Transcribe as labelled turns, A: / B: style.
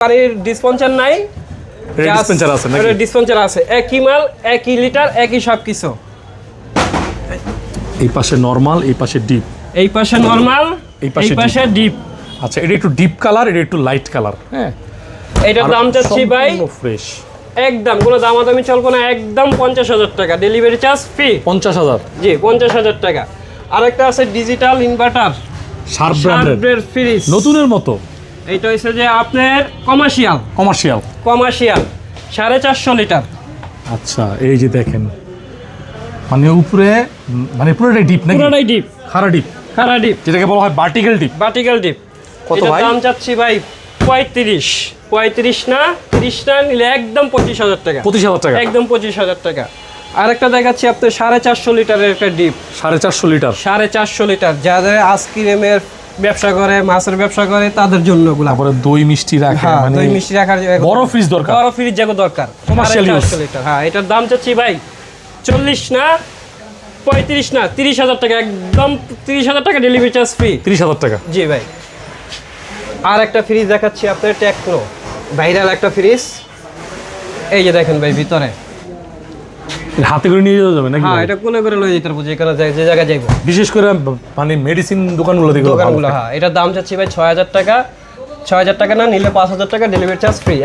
A: পানির ডিসপেন্সার নাই,
B: ডিসপেন্সার আছে নাকি?
A: ডিসপেন্সার আছে, একই মাল, একই লিটার, একই সব কিছু।
B: এই পাশে নরমাল, এই পাশে ডিপ।
A: এই পাশে নরমাল, এই পাশে ডিপ।
B: আচ্ছা, এটা একটু ডিপ কালার, এটা একটু লাইট কালার। হ্যাঁ,
A: এটার দাম চাচ্ছি ভাই
B: ফ্রেশ,
A: একদম কোনো দামাদামি চলবো না, একদম 50,000 টাকা, ডেলিভারি চার্জ ফ্রি।
B: 50,000?
A: জি, 50,000 টাকা। আরেকটা আছে ডিজিটাল ইনভার্টার,
B: শার্প ব্র্যান্ডের
A: ফ্রিজ,
B: নতুনের মতো।
A: এইটা হচ্ছে যে আপনার কমার্শিয়াল 450 লিটার।
B: আচ্ছা, এই যে দেখেন, মানে উপরে, মানে পুরোটাই ডিপ নাকি?
A: পুরোটাই ডিপ,
B: খাড়া ডিপ, যেটাকে বলা হয় ভার্টিক্যাল ডিপ।
A: Vertical deep.
B: কত ভাই?
A: দাম চাচ্ছি ভাই 35 না 30 না নিলে একদম 25,000 টাকা।
B: 25,000 টাকা?
A: একদম 25,000 টাকা। আরেকটা দেখাচ্ছি আপনার 450 লিটারের একটা ডিপ।
B: 450 লিটার?
A: 450 লিটার, যাদের আইসক্রিমের ব্যবসা করে, মাছের ব্যবসা করে, তাদের জন্য গুলা।
B: তারপরে দই মিষ্টি রাখে, মানে
A: দই মিষ্টি রাখার
B: বড় ফ্রিজ দরকার,
A: বড় ফ্রিজ যাকে দরকার।
B: Commercial use.
A: লিটার, হ্যাঁ। এটার দাম চাচ্ছি ভাই 40 না 35 না 30,000 টাকা, একদম 30,000 টাকা, ডেলিভারি চার্জ ফ্রি।
B: 30,000 টাকা?
A: জি ভাই। আর একটা ফ্রিজ দেখাচ্ছি আপনার, টেকনো ভাইরাল একটা ফ্রিজ। এই যে দেখেন ভাই, ভিতরে
B: হাতে করে নিয়ে যাওয়া যাবে নাকি?
A: হ্যাঁ, এটা কোলে করে লয়ে যেতে পারবো, যেখানে যে জায়গায় যাইবো,
B: বিশেষ করে মানে মেডিসিন দোকানগুলো
A: দোকানগুলো। হ্যাঁ, এটার দাম চাচ্ছি ভাই 6,000 টাকা। 6,000 টাকা না নিলে 5,000 টাকা, ডেলিভারি চার্জ ফ্রি।